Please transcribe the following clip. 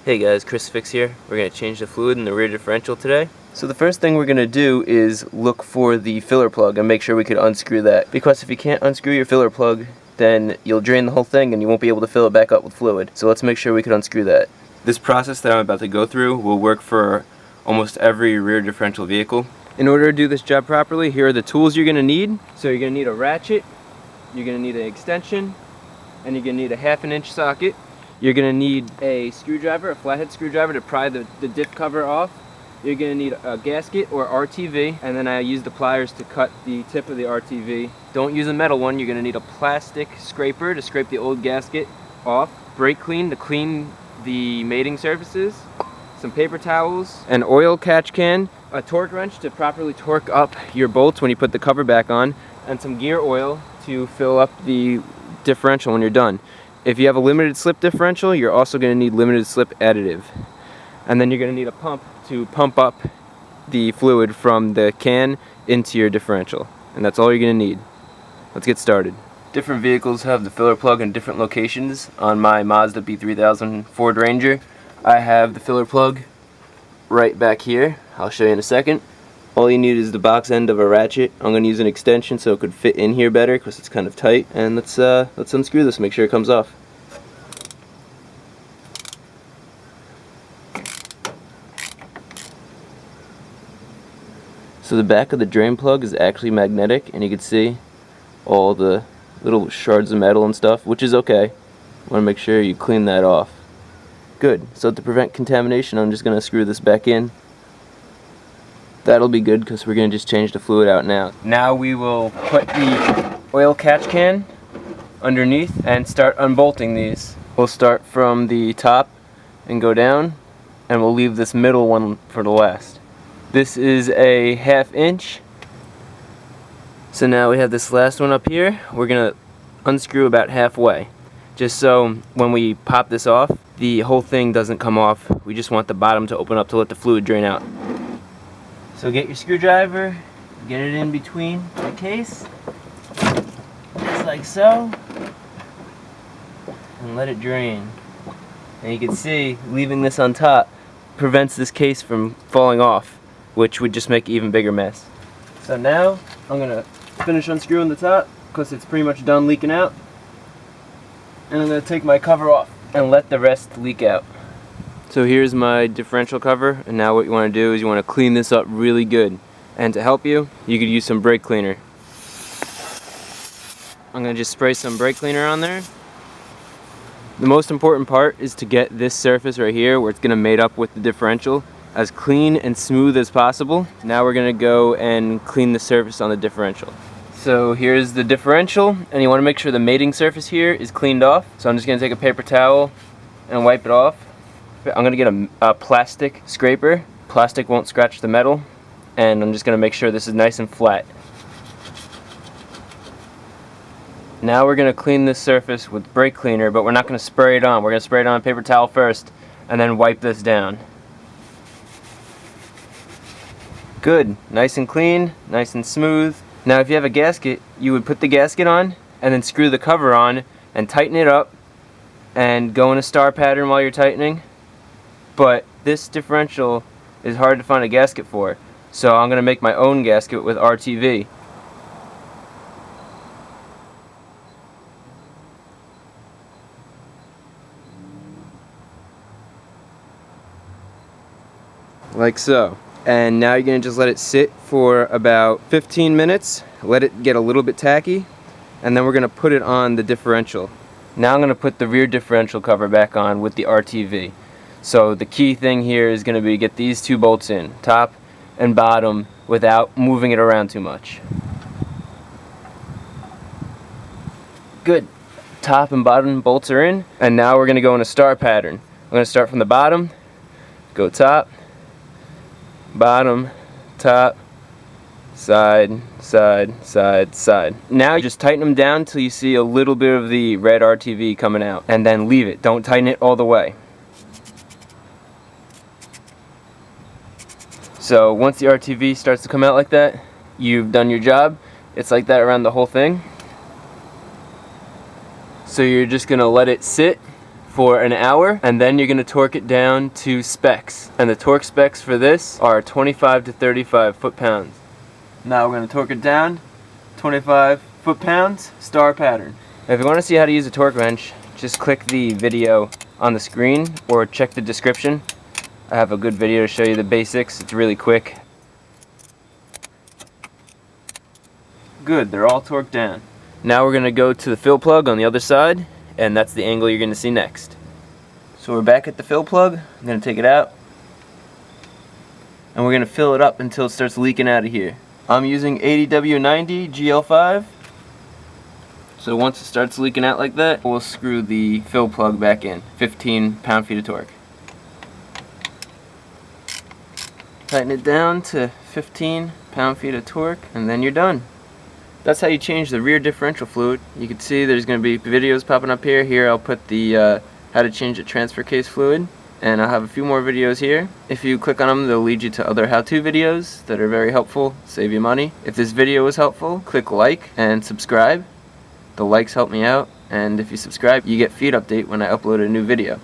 Hey guys, ChrisFix here. We're going to change the fluid in the rear differential today. So the first thing we're going to do is look for the filler plug and make sure we could unscrew that. Because if you can't unscrew your filler plug, then you'll drain the whole thing and you won't be able to fill it back up with fluid. So let's make sure we can unscrew that. This process that I'm about to go through will work for almost every rear differential vehicle. In order to do this job properly, here are the tools you're going to need. So you're going to need a ratchet, you're going to need an extension, and you're going to need a 1/2 inch socket. You're going to need a screwdriver, a flathead screwdriver to pry the diff cover off. You're going to need a gasket or RTV, and then I use the pliers to cut the tip of the RTV. Don't use a metal one. You're going to need a plastic scraper to scrape the old gasket off, brake clean to clean the mating surfaces, some paper towels, an oil catch can, a torque wrench to properly torque up your bolts when you put the cover back on, and some gear oil to fill up the differential when you're done. If you have a limited slip differential, you're also going to need limited slip additive. And then you're going to need a pump to pump up the fluid from the can into your differential. And that's all you're going to need. Let's get started. Different vehicles have the filler plug in different locations. On my Mazda B3000 Ford Ranger, I have the filler plug right back here. I'll show you in a second. All you need is the box end of a ratchet. I'm going to use an extension so it could fit in here better because it's kind of tight. And let's unscrew this, make sure it comes off. So the back of the drain plug is actually magnetic, and you can see all the little shards of metal and stuff, which is okay. You want to make sure you clean that off. Good. So to prevent contamination, I'm just going to screw this back in. That'll be good because we're going to just change the fluid out now. Now we will put the oil catch can underneath and start unbolting these. We'll start from the top and go down, and we'll leave this middle one for the last. This is a 1/2 inch. So now we have this last one up here. We're going to unscrew about halfway, just so when we pop this off, the whole thing doesn't come off. We just want the bottom to open up to let the fluid drain out. So get your screwdriver, get it in between the case, just like so, and let it drain. And you can see leaving this on top prevents this case from falling off, which would just make an even bigger mess. So now I'm going to finish unscrewing the top because it's pretty much done leaking out. And I'm going to take my cover off and let the rest leak out. So here's my differential cover, and now what you want to do is you want to clean this up really good. And to help you, you could use some brake cleaner. I'm going to just spray some brake cleaner on there. The most important part is to get this surface right here where it's going to mate up with the differential as clean and smooth as possible. Now we're going to go and clean the surface on the differential. So here's the differential, and you want to make sure the mating surface here is cleaned off. So I'm just going to take a paper towel and wipe it off. I'm going to get a plastic scraper. Plastic won't scratch the metal, and I'm just going to make sure this is nice and flat. Now we're going to clean this surface with brake cleaner, but we're not going to spray it on. We're going to spray it on a paper towel first, and then wipe this down. Good. Nice and clean, nice and smooth. Now if you have a gasket, you would put the gasket on, and then screw the cover on, and tighten it up, and go in a star pattern while you're tightening. But this differential is hard to find a gasket for, so I'm going to make my own gasket with RTV. Like so. And now you're going to just let it sit for about 15 minutes, let it get a little bit tacky, and then we're going to put it on the differential. Now I'm going to put the rear differential cover back on with the RTV. So the key thing here is going to be get these two bolts in, top and bottom, without moving it around too much. Good. Top and bottom bolts are in, and now we're going to go in a star pattern. I'm going to start from the bottom, go top, bottom, top, side, side, side, side. Now you just tighten them down until you see a little bit of the red RTV coming out, and then leave it. Don't tighten it all the way. So once the RTV starts to come out like that, you've done your job. It's like that around the whole thing. So you're just going to let it sit for an hour, and then you're going to torque it down to specs. And the torque specs for this are 25 to 35 foot-pounds. Now we're going to torque it down 25 foot-pounds, star pattern. If you want to see how to use a torque wrench, just click the video on the screen or check the description. I have a good video to show you the basics. It's really quick. Good, they're all torqued down. Now we're going to go to the fill plug on the other side, and that's the angle you're going to see next. So we're back at the fill plug. I'm going to take it out, and we're going to fill it up until it starts leaking out of here. I'm using 80W90 GL5. So once it starts leaking out like that, we'll screw the fill plug back in. 15 pound-feet of torque. Tighten it down to 15 pound-feet of torque, and then you're done. That's how you change the rear differential fluid. You can see there's going to be videos popping up here. Here I'll put the how to change the transfer case fluid, and I'll have a few more videos here. If you click on them, they'll lead you to other how-to videos that are very helpful, save you money. If this video was helpful, click like and subscribe. The likes help me out, and if you subscribe, you get feed update when I upload a new video.